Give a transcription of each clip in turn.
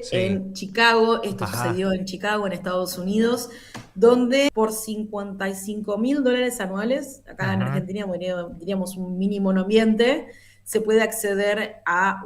Sí. en Chicago, esto Ajá. sucedió en Chicago, en Estados Unidos, donde por $55.000 anuales, acá en Ujú. Argentina diríamos un mínimo ambiente, se puede acceder a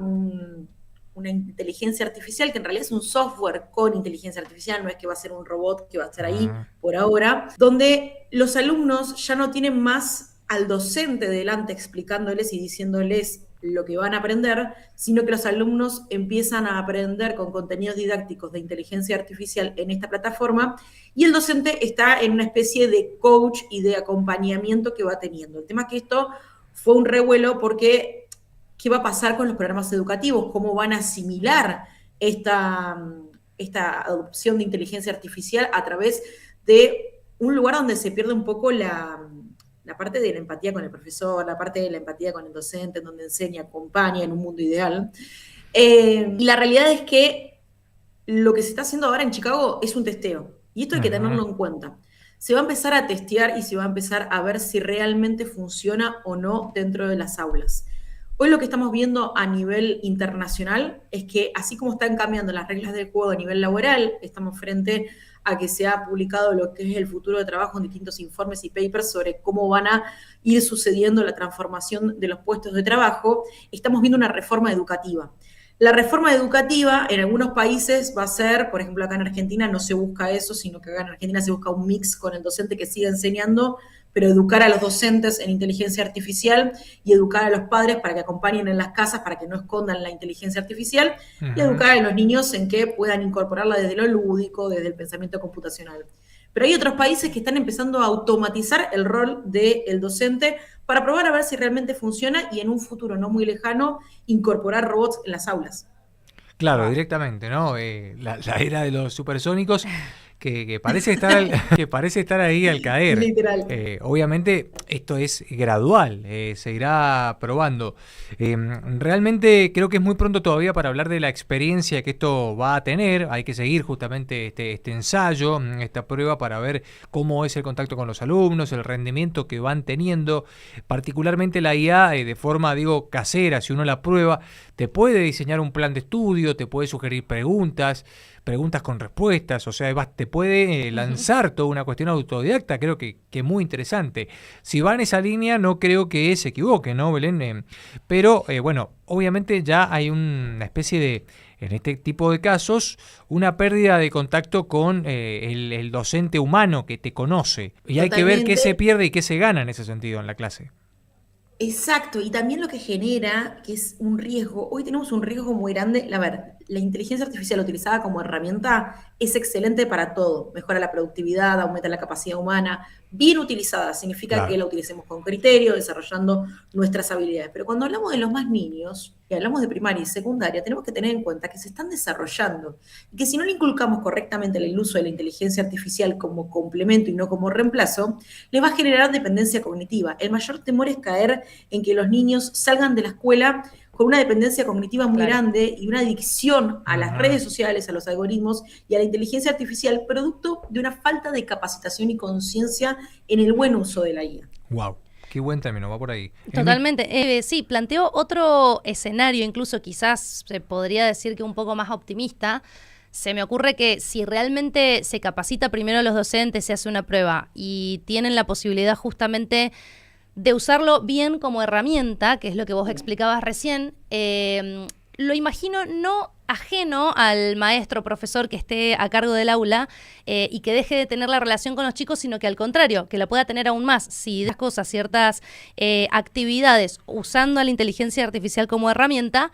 una inteligencia artificial, que en realidad es un software con inteligencia artificial, no es que va a ser un robot que va a estar ahí Ujú. por ahora, donde los alumnos ya no tienen más al docente delante explicándoles y diciéndoles lo que van a aprender, sino que los alumnos empiezan a aprender con contenidos didácticos de inteligencia artificial en esta plataforma y el docente está en una especie de coach y de acompañamiento que va teniendo. El tema es que esto fue un revuelo porque ¿qué va a pasar con los programas educativos? ¿Cómo van a asimilar esta adopción de inteligencia artificial a través de un lugar donde se pierde un poco la parte de la empatía con el profesor, la parte de la empatía con el docente, en donde enseña, acompaña en un mundo ideal? Y la realidad es que lo que se está haciendo ahora en Chicago es un testeo, y esto hay que Ujú. tenerlo en cuenta. Se va a empezar a testear y se va a empezar a ver si realmente funciona o no dentro de las aulas. Hoy lo que estamos viendo a nivel internacional es que así como están cambiando las reglas del juego a nivel laboral, estamos frente a que se ha publicado lo que es el futuro de trabajo en distintos informes y papers sobre cómo van a ir sucediendo la transformación de los puestos de trabajo, estamos viendo una reforma educativa. La reforma educativa en algunos países va a ser, por ejemplo, acá en Argentina no se busca eso, sino que acá en Argentina se busca un mix con el docente que siga enseñando, pero educar a los docentes en inteligencia artificial y educar a los padres para que acompañen en las casas, para que no escondan la inteligencia artificial, y Ujú. educar a los niños en que puedan incorporarla desde lo lúdico, desde el pensamiento computacional. Pero hay otros países que están empezando a automatizar el rol del docente para probar a ver si realmente funciona y en un futuro no muy lejano incorporar robots en las aulas. Claro, Wow. directamente, ¿no? La era de los supersónicos que parece estar que parece estar ahí al caer. Literal. Obviamente esto es gradual, se irá probando. Realmente creo que es muy pronto todavía para hablar de la experiencia que esto va a tener. Hay que seguir justamente este ensayo, esta prueba para ver cómo es el contacto con los alumnos, el rendimiento que van teniendo, particularmente la IA de forma, digo, casera, si uno la prueba, te puede diseñar un plan de estudio, te puede sugerir preguntas con respuestas, o sea, te puede Uh -huh. lanzar toda una cuestión autodidacta, creo que muy interesante. Si va en esa línea, no creo que se equivoque, ¿no, Belén? Pero, bueno, obviamente ya hay una especie de, en este tipo de casos, una pérdida de contacto con el docente humano que te conoce. Y hay que ver qué Totalmente. se pierde y qué se gana en ese sentido en la clase. Exacto, y también lo que genera, que es un riesgo, hoy tenemos un riesgo muy grande, a ver, la inteligencia artificial utilizada como herramienta es excelente para todo, mejora la productividad, aumenta la capacidad humana, bien utilizada significa que Claro. la utilicemos con criterio, desarrollando nuestras habilidades, pero cuando hablamos de los más niños, y hablamos de primaria y secundaria, tenemos que tener en cuenta que se están desarrollando, y que si no le inculcamos correctamente el uso de la inteligencia artificial como complemento y no como reemplazo, le va a generar dependencia cognitiva. El mayor temor es caer en que los niños salgan de la escuela con una dependencia cognitiva muy Claro. grande y una adicción a las Ujú. redes sociales, a los algoritmos y a la inteligencia artificial, producto de una falta de capacitación y conciencia en el buen uso de la IA. Wow, qué buen término, va por ahí. Emi. Totalmente. Sí, planteo otro escenario, incluso quizás se podría decir que un poco más optimista. Se me ocurre que si realmente se capacita primero a los docentes, se hace una prueba y tienen la posibilidad justamente de usarlo bien como herramienta, que es lo que vos explicabas recién, lo imagino no ajeno al maestro, profesor que esté a cargo del aula y que deje de tener la relación con los chicos, sino que al contrario, que la pueda tener aún más. Si das cosas, ciertas actividades usando a la inteligencia artificial como herramienta,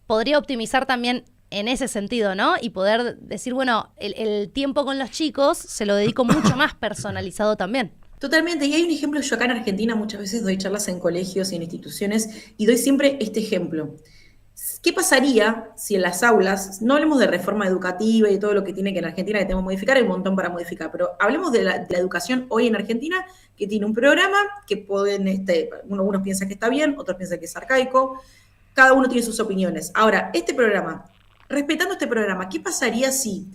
podría optimizar también en ese sentido, ¿no? Y poder decir, bueno, el tiempo con los chicos se lo dedico mucho más personalizado también. Totalmente, y hay un ejemplo, yo acá en Argentina muchas veces doy charlas en colegios y en instituciones y doy siempre este ejemplo. ¿Qué pasaría si en las aulas, no hablemos de reforma educativa y todo lo que tiene que en Argentina que tenemos que modificar, hay un montón para modificar, pero hablemos de la educación hoy en Argentina, que tiene un programa que pueden, unos piensan que está bien, otros piensan que es arcaico, cada uno tiene sus opiniones. Ahora, este programa, respetando este programa, ¿qué pasaría si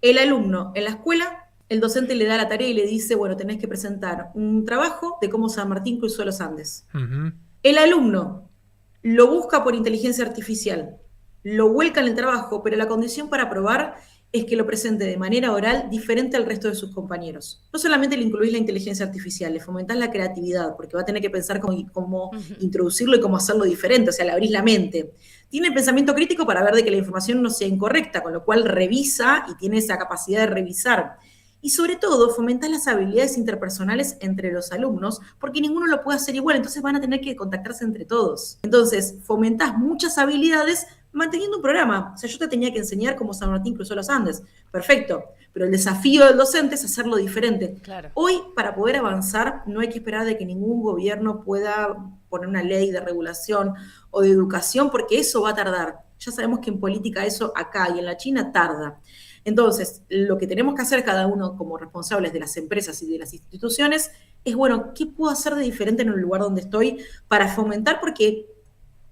el alumno en la escuela, el docente le da la tarea y le dice, bueno, tenés que presentar un trabajo de cómo San Martín cruzó los Andes? Ujú. El alumno lo busca por inteligencia artificial, lo vuelca en el trabajo, pero la condición para aprobar es que lo presente de manera oral diferente al resto de sus compañeros. No solamente le incluís la inteligencia artificial, le fomentás la creatividad, porque va a tener que pensar cómo introducirlo y cómo hacerlo diferente, o sea, le abrís la mente. Tiene el pensamiento crítico para ver de que la información no sea incorrecta, con lo cual revisa y tiene esa capacidad de revisar. Y sobre todo, fomentás las habilidades interpersonales entre los alumnos, porque ninguno lo puede hacer igual, entonces van a tener que contactarse entre todos. Entonces, fomentás muchas habilidades manteniendo un programa. O sea, yo te tenía que enseñar cómo San Martín cruzó los Andes. Perfecto. Pero el desafío del docente es hacerlo diferente. Claro. Hoy, para poder avanzar, no hay que esperar de que ningún gobierno pueda poner una ley de regulación o de educación, porque eso va a tardar. Ya sabemos que en política eso acá y en la China tarda. Entonces, lo que tenemos que hacer cada uno como responsables de las empresas y de las instituciones es, bueno, ¿qué puedo hacer de diferente en el lugar donde estoy para fomentar? Porque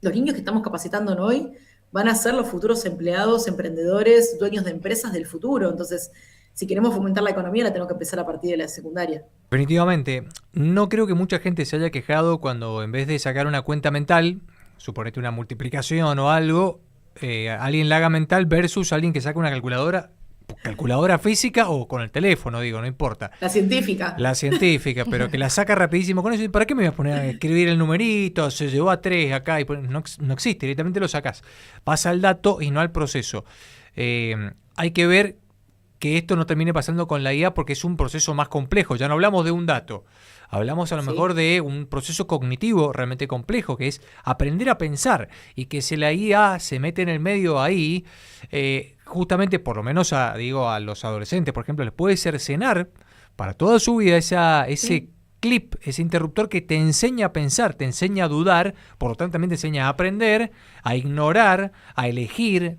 los niños que estamos capacitando hoy van a ser los futuros empleados, emprendedores, dueños de empresas del futuro. Entonces, si queremos fomentar la economía, la tenemos que empezar a partir de la secundaria. Definitivamente. No creo que mucha gente se haya quejado cuando en vez de sacar una cuenta mental, suponete una multiplicación o algo, alguien la haga mental versus alguien que saca una calculadora física o con el teléfono, digo, no importa. La científica. La científica, pero que la saca rapidísimo con eso. ¿Para qué me voy a poner a escribir el numerito? Se llevó a 3 acá y no existe, directamente lo sacás. Pasa al dato y no al proceso. Hay que ver que esto no termine pasando con la IA porque es un proceso más complejo. Ya no hablamos de un dato. Hablamos a lo mejor de un proceso cognitivo realmente complejo, que es aprender a pensar, y que si la IA se mete en el medio ahí, justamente por lo menos a los adolescentes, por ejemplo, les puede cercenar para toda su vida ese clip, ese interruptor que te enseña a pensar, te enseña a dudar, por lo tanto también te enseña a aprender, a ignorar, a elegir,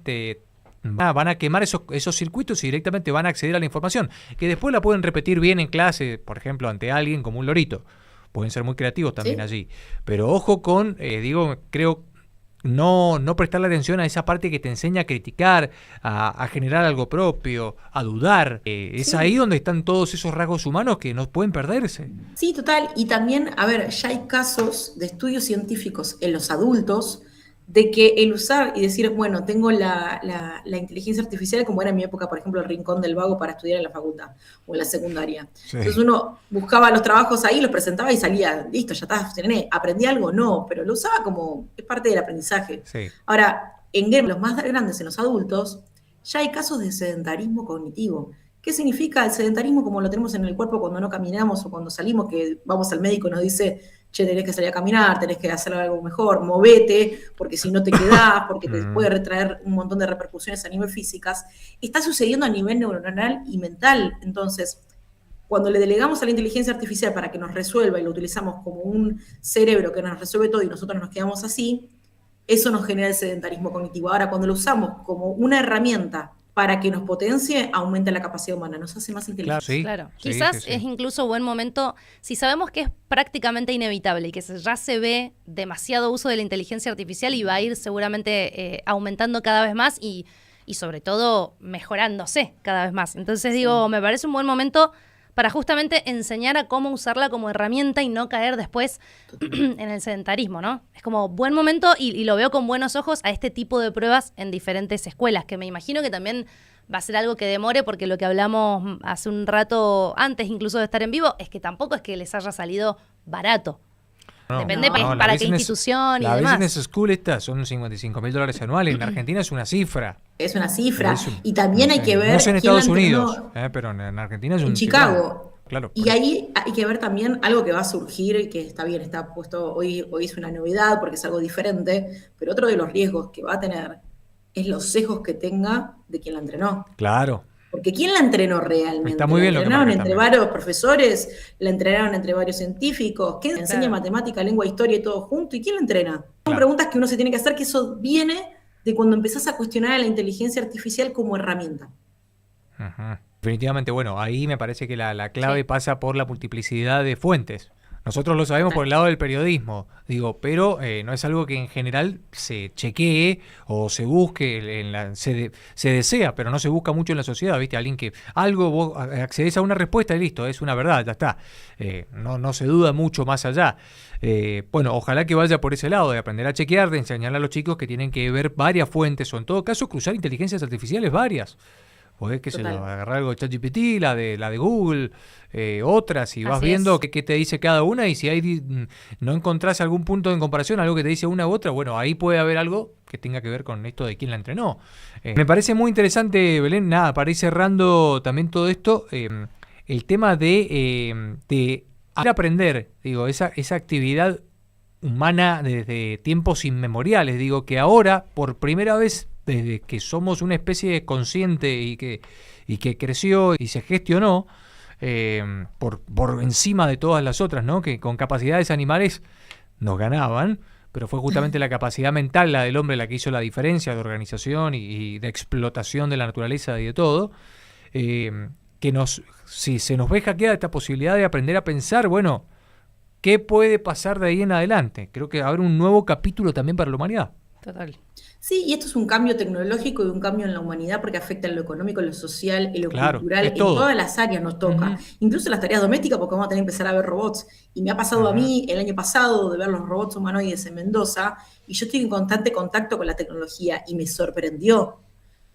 van a quemar esos circuitos y directamente van a acceder a la información, que después la pueden repetir bien en clase, por ejemplo, ante alguien como un lorito. Pueden ser muy creativos también allí. Pero ojo con, creo, no prestarle atención a esa parte que te enseña a criticar, a generar algo propio, a dudar. Es ahí donde están todos esos rasgos humanos que no pueden perderse. Sí, total. Y también, a ver, ya hay casos de estudios científicos en los adultos de que el usar y decir, bueno, tengo la inteligencia artificial, como era en mi época, por ejemplo, el Rincón del Vago para estudiar en la facultad o en la secundaria. Sí. Entonces uno buscaba los trabajos ahí, los presentaba y salía, listo, ya está, ¿aprendí algo? No, pero lo usaba como, es parte del aprendizaje. Sí. Ahora, en los más grandes, en los adultos, ya hay casos de sedentarismo cognitivo. ¿Qué significa el sedentarismo como lo tenemos en el cuerpo cuando no caminamos o cuando salimos, que vamos al médico y nos dice, che, tenés que salir a caminar, tenés que hacer algo mejor, movete, porque si no te quedás, porque te puede retraer un montón de repercusiones a nivel físicas? Está sucediendo a nivel neuronal y mental. Entonces, cuando le delegamos a la inteligencia artificial para que nos resuelva y lo utilizamos como un cerebro que nos resuelve todo y nosotros nos quedamos así, eso nos genera el sedentarismo cognitivo. Ahora, cuando lo usamos como una herramienta para que nos potencie, aumenta la capacidad humana, nos hace más inteligentes. Claro. Quizás es incluso buen momento, si sabemos que es prácticamente inevitable y que ya se ve demasiado uso de la inteligencia artificial y va a ir seguramente aumentando cada vez más y sobre todo mejorándose cada vez más. Entonces me parece un buen momento para justamente enseñar a cómo usarla como herramienta y no caer después en el sedentarismo, ¿no? Es como buen momento y lo veo con buenos ojos a este tipo de pruebas en diferentes escuelas, que me imagino que también va a ser algo que demore, porque lo que hablamos hace un rato antes incluso de estar en vivo es que tampoco es que les haya salido barato. Depende para qué institución y demás. La Business School son $55.000 anuales. En Argentina es una cifra. Es una cifra. Y también hay que ver... No sé en Estados Unidos, pero en Argentina es un... En Chicago. Claro. Y ahí hay que ver también algo que va a surgir y que está bien, está puesto, hoy es una novedad porque es algo diferente, pero otro de los riesgos que va a tener es los sesgos que tenga de quien la entrenó. Claro. Porque ¿quién la entrenó realmente? Está muy bien la entrenaron entre varios profesores, la entrenaron entre varios científicos. ¿Quién enseña matemática, lengua, historia y todo junto? ¿Y quién la entrena? Son preguntas que uno se tiene que hacer, que eso viene de cuando empezás a cuestionar a la inteligencia artificial como herramienta. Definitivamente, bueno, ahí me parece que la clave pasa por la multiplicidad de fuentes. Nosotros lo sabemos Total. por el lado del periodismo, digo, pero no es algo que en general se chequee o se busque, se desea, pero no se busca mucho en la sociedad, ¿viste? Alguien que algo, vos accedes a una respuesta y listo, es una verdad, ya está. No se duda mucho más allá. Bueno, ojalá que vaya por ese lado, de aprender a chequear, de enseñarle a los chicos que tienen que ver varias fuentes, o en todo caso cruzar inteligencias artificiales varias. Podés, qué sé yo, Total. agarrar algo de ChatGPT, la de Google, otras, y vas Así viendo es. qué te dice cada una, y si no encontrás algún punto en comparación, algo que te dice una u otra, bueno, ahí puede haber algo que tenga que ver con esto de quién la entrenó. Me parece muy interesante, Belén, nada, para ir cerrando también todo esto, el tema de aprender, digo, esa actividad humana desde tiempos inmemoriales, digo, que ahora, por primera vez, desde que somos una especie consciente y que creció y se gestionó por encima de todas las otras, ¿no? Que con capacidades animales nos ganaban, pero fue justamente la capacidad mental, la del hombre, la que hizo la diferencia de organización y de explotación de la naturaleza y de todo, que si se nos ve hackeada esta posibilidad de aprender a pensar, bueno, ¿qué puede pasar de ahí en adelante? Creo que habrá un nuevo capítulo también para la humanidad. Total. Sí, y esto es un cambio tecnológico y un cambio en la humanidad porque afecta en lo económico, en lo social, en lo Claro, cultural, es en todo. todas las áreas nos toca, Ujú. incluso en las tareas domésticas porque vamos a tener que empezar a ver robots. Y me ha pasado a Ujú. mí el año pasado de ver los robots humanoides en Mendoza y yo estoy en constante contacto con la tecnología y me sorprendió.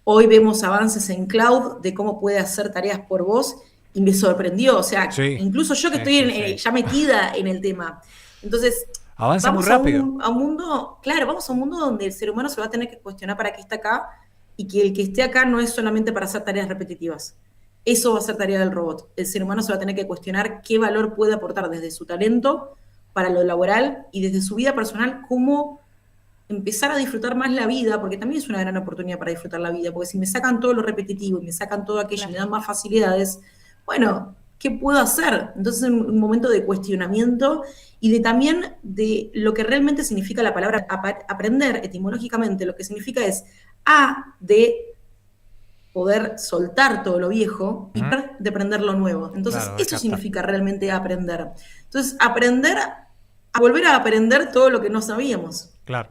Hoy vemos avances en cloud de cómo puede hacer tareas por voz y me sorprendió. O sea, Sí, incluso yo que sí, estoy sí, sí. ya metida en el tema. Entonces, Avanza muy vamos a rápido. a un mundo, claro, vamos a un mundo donde el ser humano se va a tener que cuestionar para qué está acá y que el que esté acá no es solamente para hacer tareas repetitivas. Eso va a ser tarea del robot. El ser humano se va a tener que cuestionar qué valor puede aportar desde su talento para lo laboral y desde su vida personal, cómo empezar a disfrutar más la vida, porque también es una gran oportunidad para disfrutar la vida, porque si me sacan todo lo repetitivo y me sacan todo aquello y me Claro. dan más facilidades, bueno, ¿qué puedo hacer? Entonces es un momento de cuestionamiento y de también de lo que realmente significa la palabra aprender etimológicamente, lo que significa es de poder soltar todo lo viejo y Ujú. de aprender lo nuevo. Entonces, Claro, eso descartar. significa realmente aprender. Entonces, aprender a volver a aprender todo lo que no sabíamos. Claro.